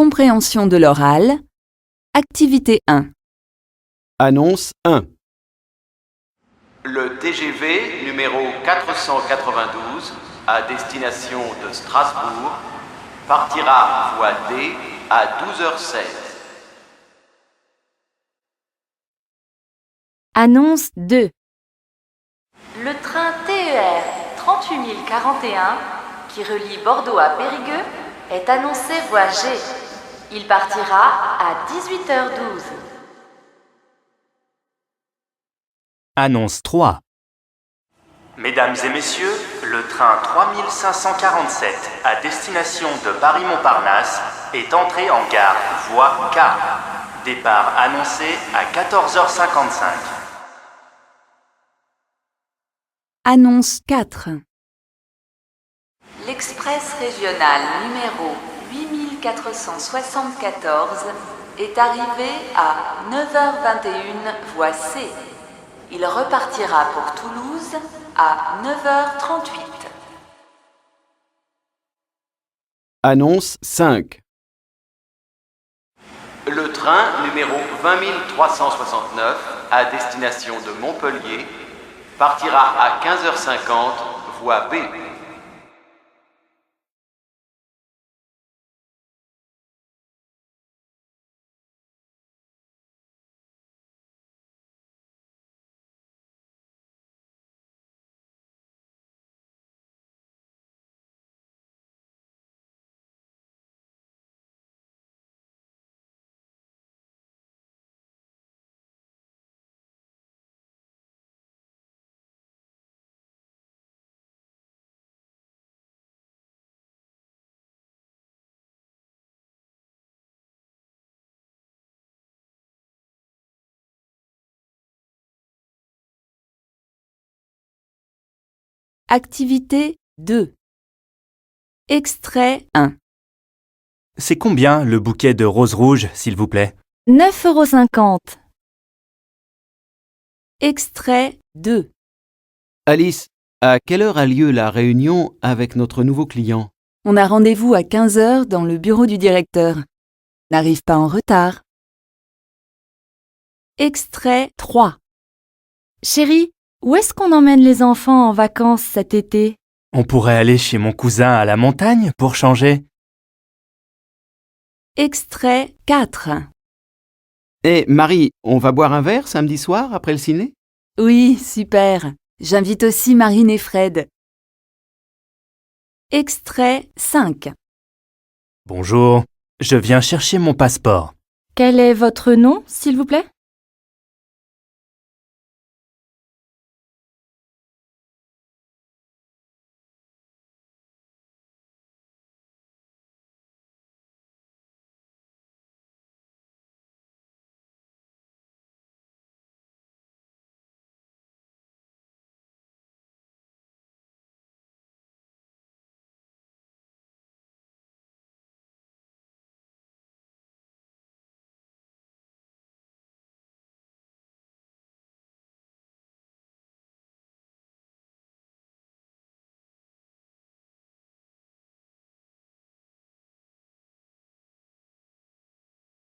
compréhension de l'oral. Activité 1. Annonce 1. Le TGV numéro 492 à destination de Strasbourg partira voie D à 12h16. Annonce 2. Le train TER 38041 qui relie Bordeaux à Périgueux est annoncé voie G. Il partira à 18h12. Annonce 3. Mesdames et messieurs, le train 3547 à destination de Paris-Montparnasse est entré en gare voie K. Départ annoncé à 14h55. Annonce 4. L'Express régional numéro 8474 est arrivé à 9h21 voie C. Il repartira pour Toulouse à 9h38. Annonce 5. Le train numéro 20369 à destination de Montpellier partira à 15h50 voie B. Activité 2. Extrait 1. C'est combien le bouquet de roses rouges, s'il vous plaît? 9,50 €. Extrait 2. Alice, à quelle heure a lieu la réunion avec notre nouveau client? On a rendez-vous à 15h dans le bureau du directeur. N'arrive pas en retard. Extrait 3. Chérie, où est-ce qu'on emmène les enfants en vacances cet été? On pourrait aller chez mon cousin à la montagne pour changer. Extrait 4. Eh, Marie, on va boire un verre samedi soir après le ciné? Oui, super. J'invite aussi Marine et Fred. Extrait 5. Bonjour, je viens chercher mon passeport. Quel est votre nom, s'il vous plaît?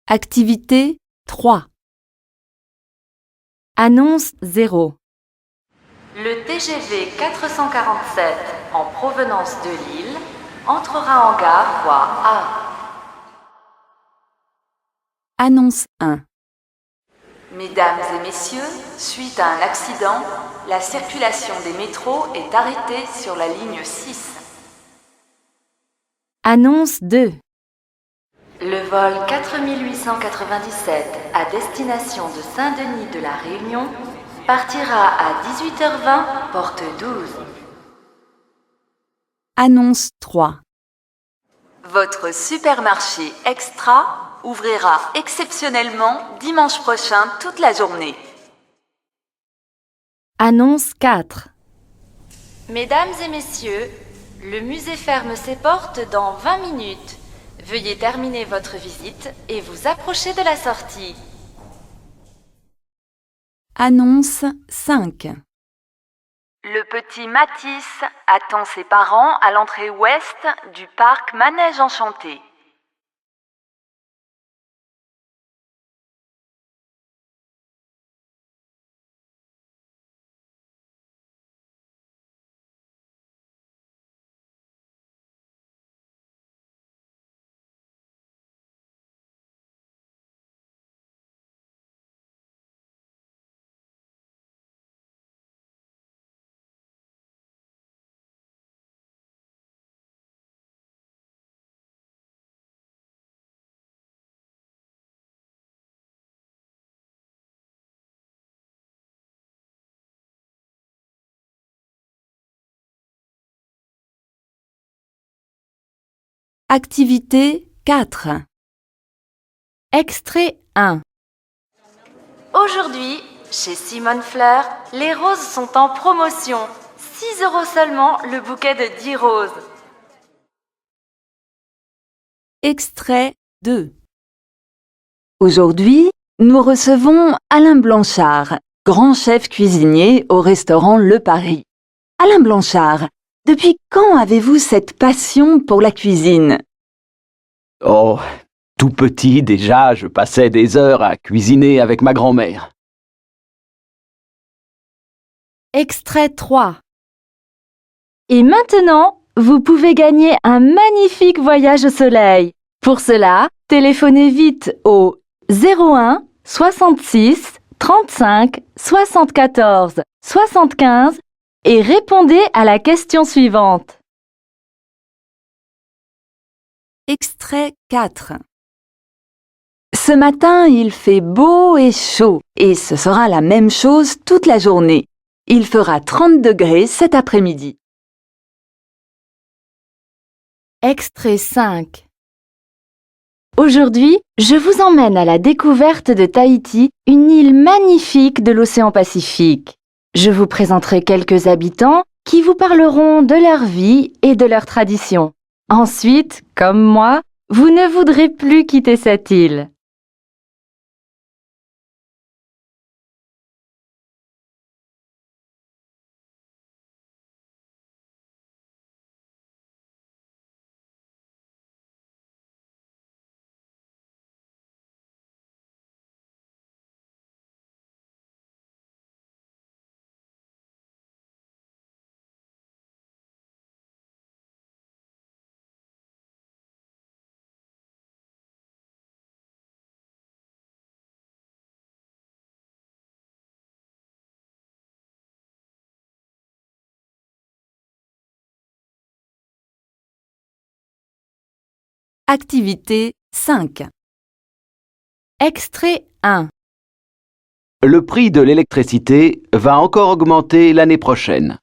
Activité 3. Annonce 0. Le TGV 447 en provenance de Lille entrera en gare voie A. Annonce 1. Mesdames et messieurs, suite à un accident, la circulation des métros est arrêtée sur la ligne 6. Annonce 2. Le vol 4897 à destination de Saint-Denis de la Réunion partira à 18h20 porte 12. Annonce 3. Votre supermarché Extra ouvrira exceptionnellement dimanche prochain toute la journée. Annonce 4. Mesdames et messieurs, le musée ferme ses portes dans 20 minutes. Veuillez terminer votre visite et vous approcher de la sortie. Annonce 5. Le petit Matisse attend ses parents à l'entrée ouest du parc Manège Enchanté. Activité 4. Extrait 1. Aujourd'hui, chez Simone Fleur, les roses sont en promotion. 6 € seulement le bouquet de 10 roses. Extrait 2. Aujourd'hui, nous recevons Alain Blanchard, grand chef cuisinier au restaurant Le Paris. Alain Blanchard, depuis quand avez-vous cette passion pour la cuisine? Oh, tout petit déjà, je passais des heures à cuisiner avec ma grand-mère. Extrait 3. Et maintenant, vous pouvez gagner un magnifique voyage au soleil. Pour cela, téléphonez vite au 01 66 35 74 75 et répondez à la question suivante. Extrait 4. Ce matin, il fait beau et chaud et ce sera la même chose toute la journée. Il fera 30 degrés cet après-midi. Extrait 5. Aujourd'hui, je vous emmène à la découverte de Tahiti, une île magnifique de l'océan Pacifique. Je vous présenterai quelques habitants qui vous parleront de leur vie et de leurs traditions. Ensuite, comme moi, vous ne voudrez plus quitter cette île. Activité 5. Extrait 1. Le prix de l'électricité va encore augmenter l'année prochaine.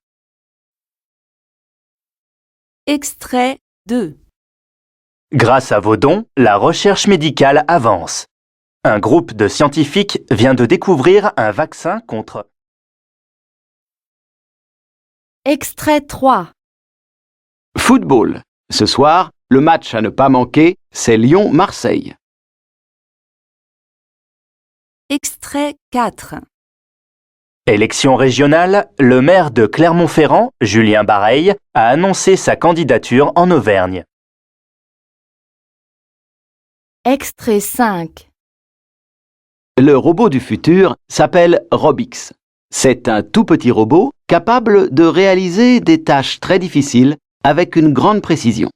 Extrait 2. Grâce à vos dons, la recherche médicale avance. Un groupe de scientifiques vient de découvrir un vaccin contre... Extrait 3. Football. Ce soir, le match à ne pas manquer, c'est Lyon-Marseille. Extrait 4. Élection régionale, le maire de Clermont-Ferrand, Julien Bareil, a annoncé sa candidature en Auvergne. Extrait 5. Le robot du futur s'appelle Robix. C'est un tout petit robot capable de réaliser des tâches très difficiles avec une grande précision.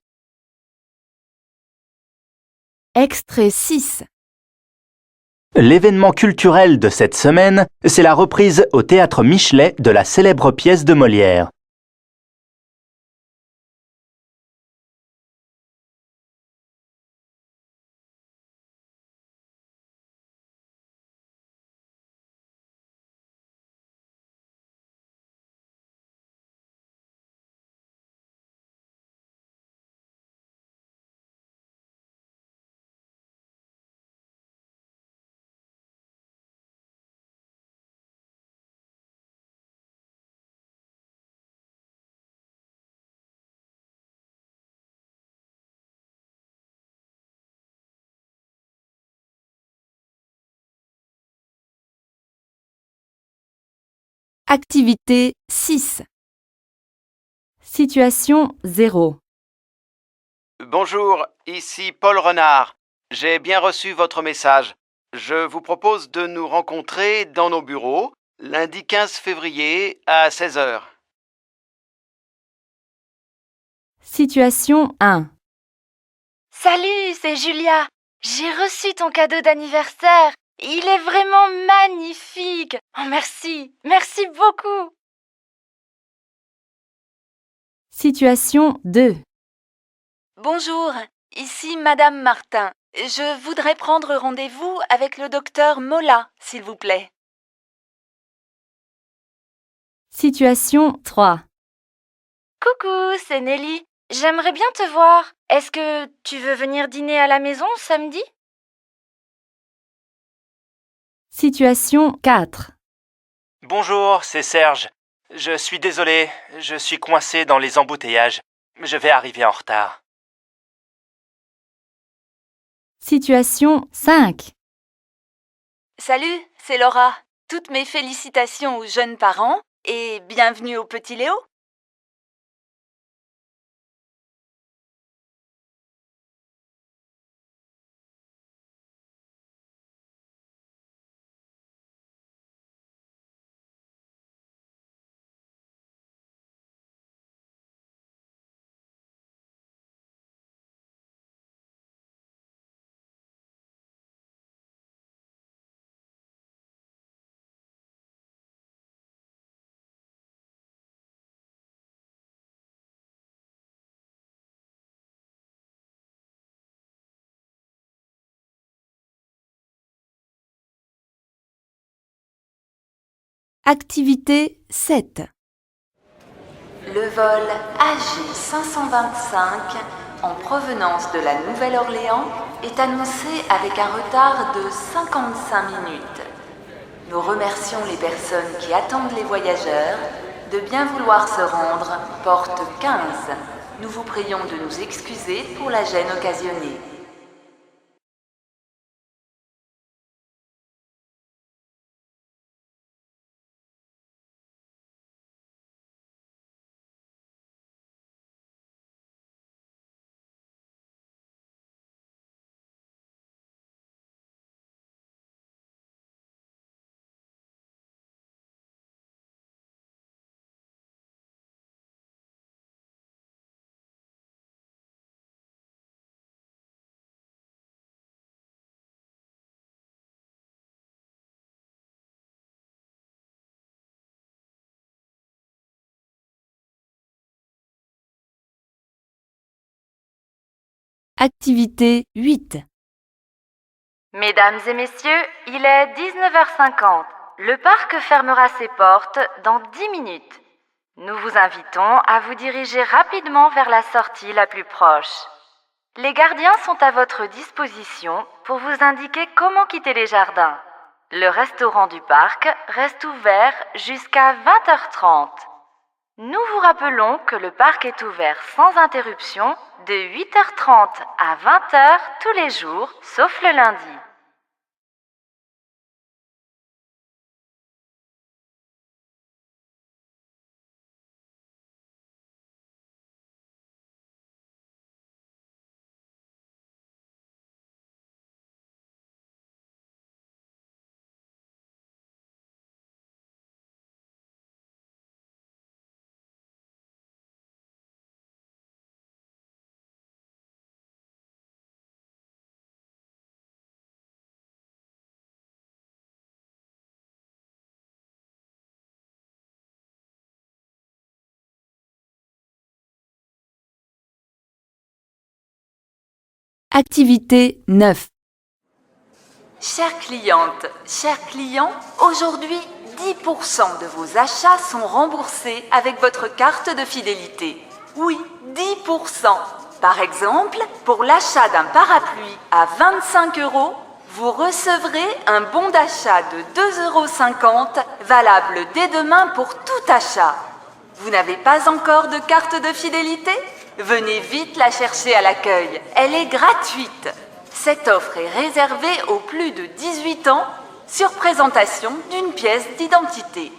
Extrait 6. L'événement culturel de cette semaine, c'est la reprise au Théâtre Michelet de la célèbre pièce de Molière. Activité 6. Situation 0. Bonjour, ici Paul Renard. J'ai bien reçu votre message. Je vous propose de nous rencontrer dans nos bureaux lundi 15 février à 16 h. Situation 1. Salut, c'est Julia. J'ai reçu ton cadeau d'anniversaire. Il est vraiment magnifique. Oh, merci. Merci beaucoup. Situation 2. Bonjour, ici Madame Martin. Je voudrais prendre rendez-vous avec le docteur Mola, s'il vous plaît. Situation 3. Coucou, c'est Nelly. J'aimerais bien te voir. Est-ce que tu veux venir dîner à la maison samedi? Situation 4. Bonjour, c'est Serge. Je suis désolé, je suis coincé dans les embouteillages. Je vais arriver en retard. Situation 5. Salut, c'est Laura. Toutes mes félicitations aux jeunes parents et bienvenue au petit Léo. Activité 7. Le vol AG 525 en provenance de la Nouvelle-Orléans est annoncé avec un retard de 55 minutes. Nous remercions les personnes qui attendent les voyageurs de bien vouloir se rendre porte 15. Nous vous prions de nous excuser pour la gêne occasionnée. Activité 8. Mesdames et messieurs, il est 19h50. Le parc fermera ses portes dans 10 minutes. Nous vous invitons à vous diriger rapidement vers la sortie la plus proche. Les gardiens sont à votre disposition pour vous indiquer comment quitter les jardins. Le restaurant du parc reste ouvert jusqu'à 20h30. Nous vous rappelons que le parc est ouvert sans interruption de 8h30 à 20h tous les jours, sauf le lundi. Activité 9. Chères clientes, chers clients, aujourd'hui, 10% de vos achats sont remboursés avec votre carte de fidélité. Oui, 10%. Par exemple, pour l'achat d'un parapluie à 25 €, vous recevrez un bon d'achat de 2,50 € valable dès demain pour tout achat. Vous n'avez pas encore de carte de fidélité ? Venez vite la chercher à l'accueil. Elle est gratuite. Cette offre est réservée aux plus de 18 ans sur présentation d'une pièce d'identité.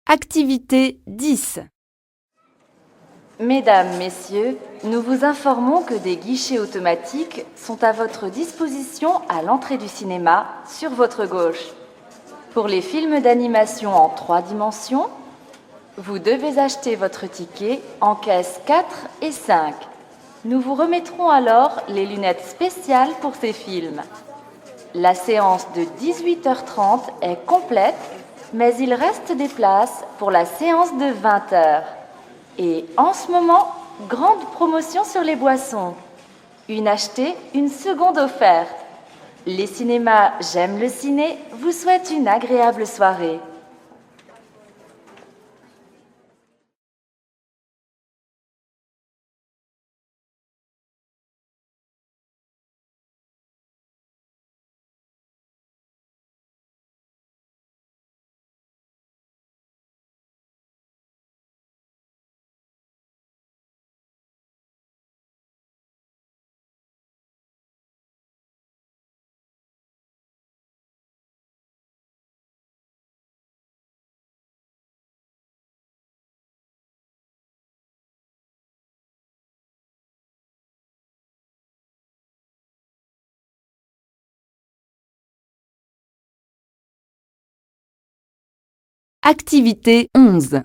Activité 10. Mesdames, Messieurs, Nous vous informons que des guichets automatiques sont à votre disposition à l'entrée du cinéma, sur votre gauche. Pour les films d'animation en 3 dimensions, vous devez acheter votre ticket en caisse 4 et 5. Nous vous remettrons alors les lunettes spéciales pour ces films. La séance de 18h30 est complète, mais il reste des places pour la séance de 20h. Et en ce moment, grande promotion sur les boissons. Une achetée, une seconde offerte. Les cinémas J'aime le ciné vous souhaitent une agréable soirée. Activité 11.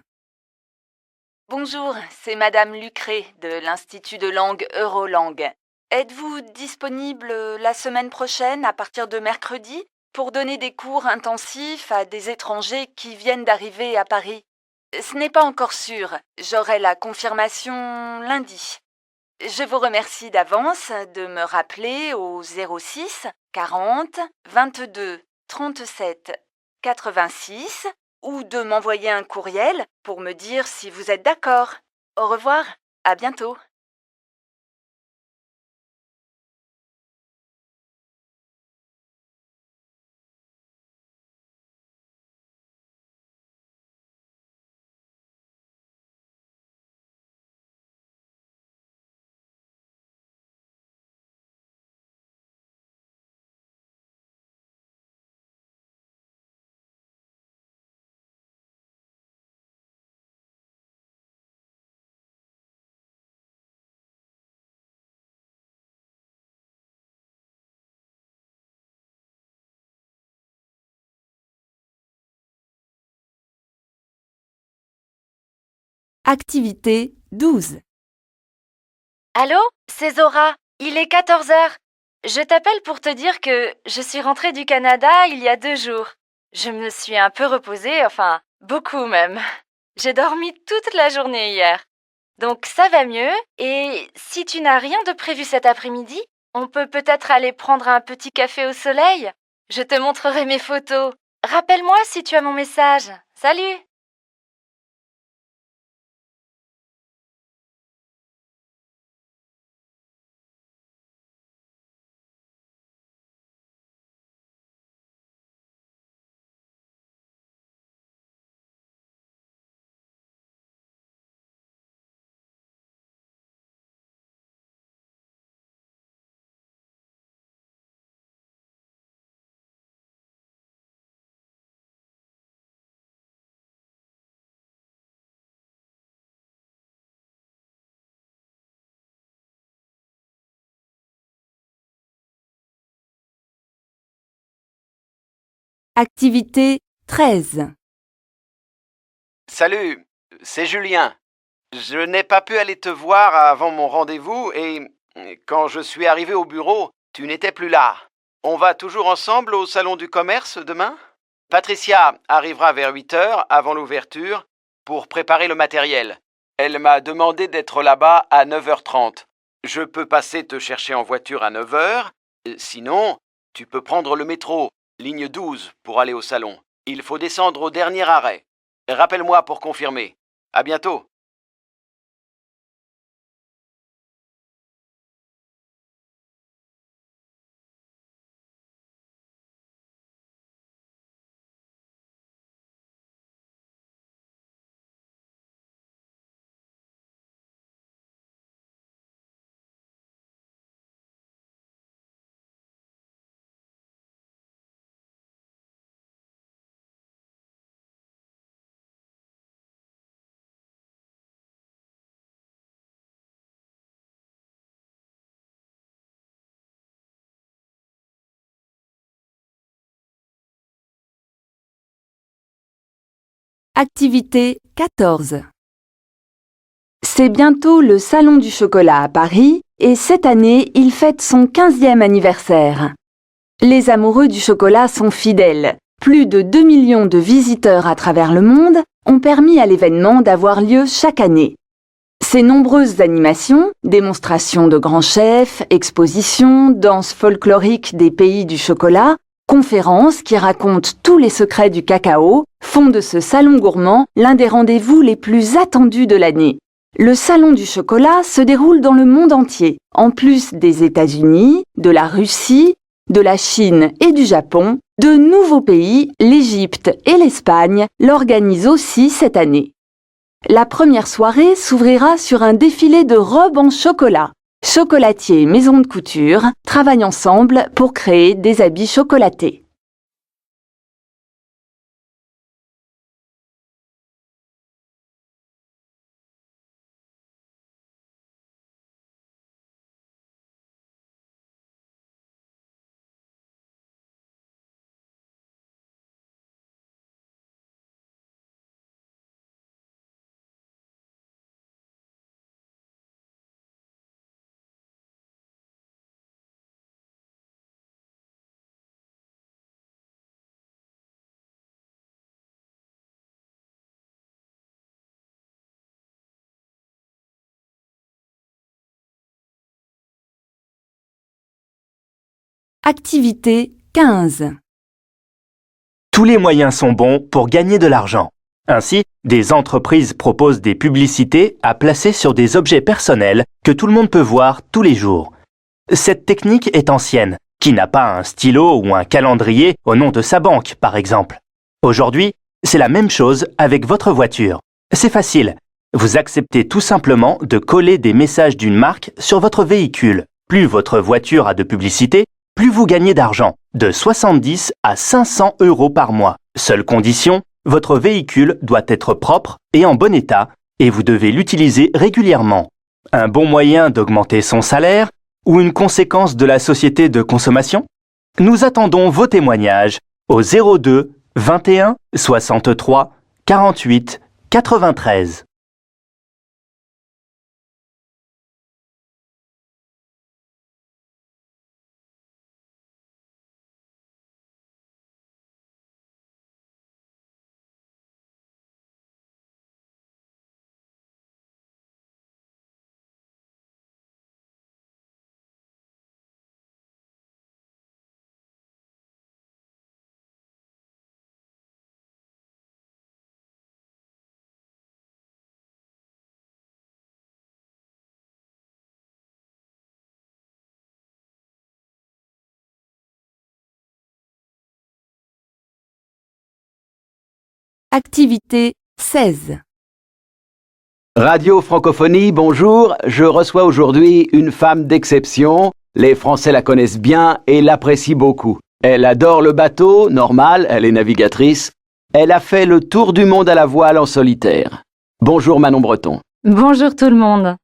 Bonjour, c'est Madame Lucré de l'Institut de langue Eurolangue. Êtes-vous disponible la semaine prochaine à partir de mercredi pour donner des cours intensifs à des étrangers qui viennent d'arriver à Paris? Ce n'est pas encore sûr, j'aurai la confirmation lundi. Je vous remercie d'avance de me rappeler au 06 40 22 37 86 ou de m'envoyer un courriel pour me dire si vous êtes d'accord. Au revoir, à bientôt. Activité 12. Allô, c'est Zora. Il est 14h. Je t'appelle pour te dire que je suis rentrée du Canada il y a 2 jours. Je me suis un peu reposée, enfin, beaucoup même. J'ai dormi toute la journée hier. Donc ça va mieux, et si tu n'as rien de prévu cet après-midi, on peut peut-être aller prendre un petit café au soleil. Je te montrerai mes photos. Rappelle-moi si tu as mon message. Salut! Activité 13. Salut, c'est Julien. Je n'ai pas pu aller te voir avant mon rendez-vous et quand je suis arrivé au bureau, tu n'étais plus là. On va toujours ensemble au salon du commerce demain? Patricia arrivera vers 8h avant l'ouverture pour préparer le matériel. Elle m'a demandé d'être là-bas à 9h30. Je peux passer te chercher en voiture à 9h. Sinon, tu peux prendre le métro, ligne 12, pour aller au salon. Il faut descendre au dernier arrêt. Rappelle-moi pour confirmer. À bientôt. Activité 14. C'est bientôt le Salon du chocolat à Paris et cette année, il fête son 15e anniversaire. Les amoureux du chocolat sont fidèles. Plus de 2 millions de visiteurs à travers le monde ont permis à l'événement d'avoir lieu chaque année. Ces nombreuses animations, démonstrations de grands chefs, expositions, danses folkloriques des pays du chocolat, conférences qui racontent tous les secrets du cacao, font de ce salon gourmand l'un des rendez-vous les plus attendus de l'année. Le Salon du chocolat se déroule dans le monde entier, en plus des États-Unis, de la Russie, de la Chine et du Japon. De nouveaux pays, l'Égypte et l'Espagne, l'organisent aussi cette année. La première soirée s'ouvrira sur un défilé de robes en chocolat. Chocolatiers et maisons de couture travaillent ensemble pour créer des habits chocolatés. Activité 15. Tous les moyens sont bons pour gagner de l'argent. Ainsi, des entreprises proposent des publicités à placer sur des objets personnels que tout le monde peut voir tous les jours. Cette technique est ancienne. Qui n'a pas un stylo ou un calendrier au nom de sa banque, par exemple? Aujourd'hui, c'est la même chose avec votre voiture. C'est facile. Vous acceptez tout simplement de coller des messages d'une marque sur votre véhicule. Plus votre voiture a de publicité, plus vous gagnez d'argent, de 70 à 500 € par mois. Seule condition, votre véhicule doit être propre et en bon état et vous devez l'utiliser régulièrement. Un bon moyen d'augmenter son salaire ou une conséquence de la société de consommation? Nous attendons vos témoignages au 02 21 63 48 93. Activité 16. Radio Francophonie, bonjour. Je reçois aujourd'hui une femme d'exception. Les Français la connaissent bien et l'apprécient beaucoup. Elle adore le bateau, normal, elle est navigatrice. Elle a fait le tour du monde à la voile en solitaire. Bonjour Manon Breton. Bonjour tout le monde.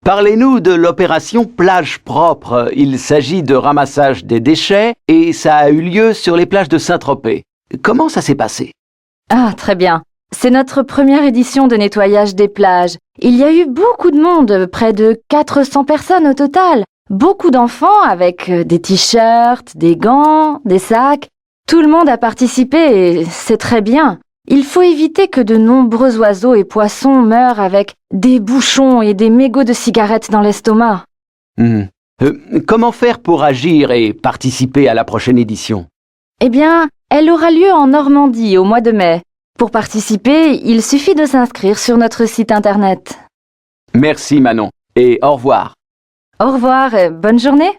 Parlez-nous de l'opération Plage Propre. Il s'agit de ramassage des déchets et ça a eu lieu sur les plages de Saint-Tropez. Comment ça s'est passé? Ah, très bien. C'est notre première édition de nettoyage des plages. Il y a eu beaucoup de monde, près de 400 personnes au total. Beaucoup d'enfants avec des t-shirts, des gants, des sacs. Tout le monde a participé et c'est très bien. Il faut éviter que de nombreux oiseaux et poissons meurent avec des bouchons et des mégots de cigarettes dans l'estomac. Comment faire pour agir et participer à la prochaine édition? Eh bien, elle aura lieu en Normandie au mois de mai. Pour participer, il suffit de s'inscrire sur notre site internet. Merci Manon et au revoir. Au revoir et bonne journée.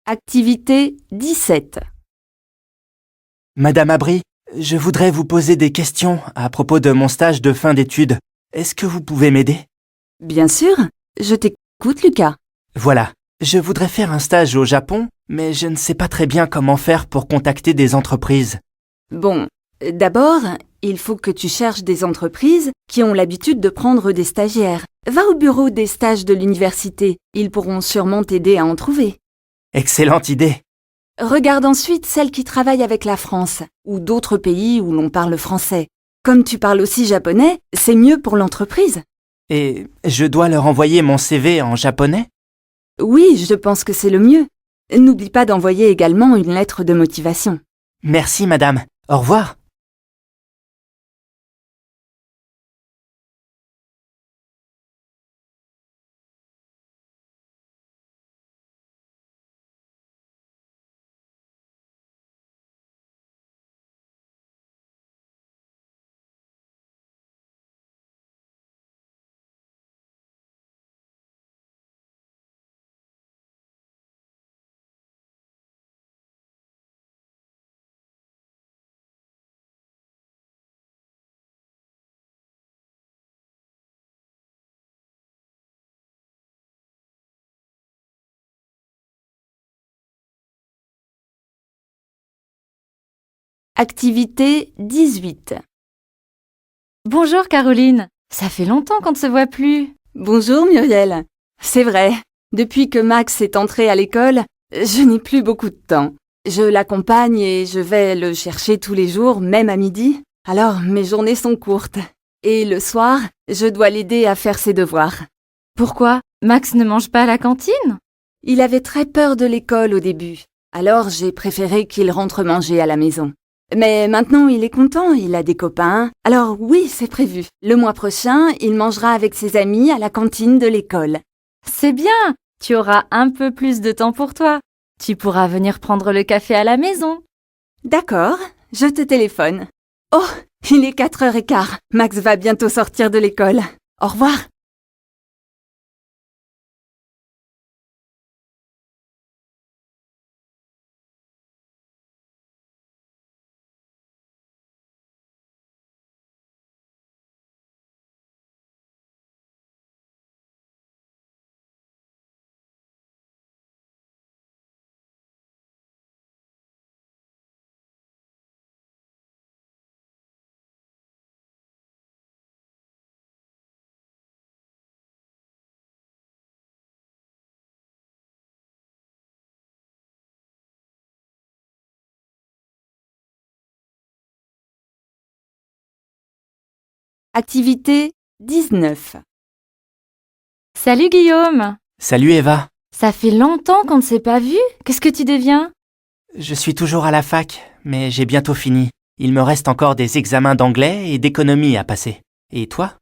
Activité 17. Madame Abri, je voudrais vous poser des questions à propos de mon stage de fin d'études. Est-ce que vous pouvez m'aider? Bien sûr, je t'écoute, Lucas. Voilà, je voudrais faire un stage au Japon, mais je ne sais pas très bien comment faire pour contacter des entreprises. Bon, d'abord, il faut que tu cherches des entreprises qui ont l'habitude de prendre des stagiaires. Va au bureau des stages de l'université, ils pourront sûrement t'aider à en trouver. Excellente idée. Regarde ensuite celles qui travaillent avec la France, ou d'autres pays où l'on parle français. Comme tu parles aussi japonais, c'est mieux pour l'entreprise. Et je dois leur envoyer mon CV en japonais? Oui, je pense que c'est le mieux. N'oublie pas d'envoyer également une lettre de motivation. Merci madame. Au revoir. Activité 18. Bonjour Caroline, ça fait longtemps qu'on ne se voit plus. Bonjour Muriel. C'est vrai, depuis que Max est entré à l'école, je n'ai plus beaucoup de temps. Je l'accompagne et je vais le chercher tous les jours, même à midi. Alors mes journées sont courtes. Et le soir, je dois l'aider à faire ses devoirs. Pourquoi? Max ne mange pas à la cantine? Il avait très peur de l'école au début. Alors j'ai préféré qu'il rentre manger à la maison. Mais maintenant, il est content, il a des copains. Alors oui, c'est prévu. Le mois prochain, il mangera avec ses amis à la cantine de l'école. C'est bien, tu auras un peu plus de temps pour toi. Tu pourras venir prendre le café à la maison. D'accord, je te téléphone. Oh, il est 4h15. Max va bientôt sortir de l'école. Au revoir. Activité 19. Salut Guillaume. Salut Eva. Ça fait longtemps qu'on ne s'est pas vu. Qu'est-ce que tu deviens? Je suis toujours à la fac, mais j'ai bientôt fini. Il me reste encore des examens d'anglais et d'économie à passer. Et toi?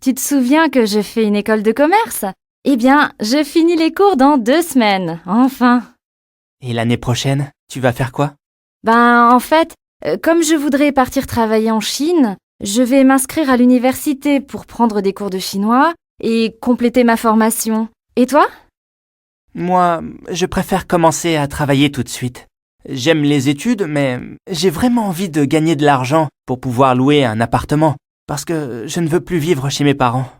Tu te souviens que je fais une école de commerce? Eh bien, je finis les cours dans 2 semaines, enfin. Et l'année prochaine, tu vas faire quoi? En fait, comme je voudrais partir travailler en Chine, je vais m'inscrire à l'université pour prendre des cours de chinois et compléter ma formation. Et toi? Moi, je préfère commencer à travailler tout de suite. J'aime les études, mais j'ai vraiment envie de gagner de l'argent pour pouvoir louer un appartement, parce que je ne veux plus vivre chez mes parents.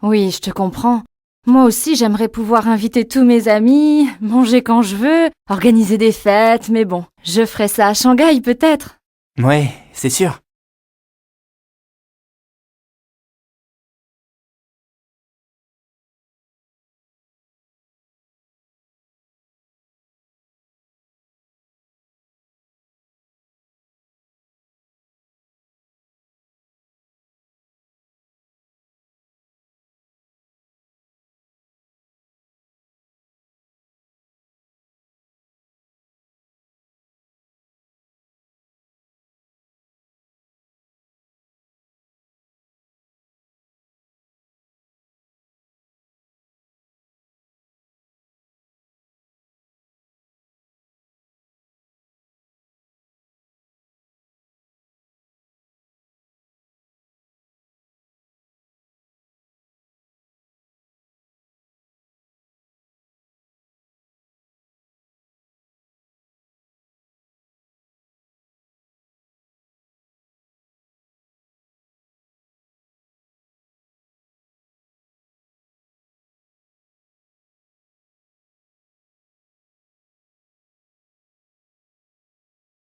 Oui, je te comprends. Moi aussi, j'aimerais pouvoir inviter tous mes amis, manger quand je veux, organiser des fêtes, mais bon, je ferai ça à Shanghai peut-être. Ouais, c'est sûr.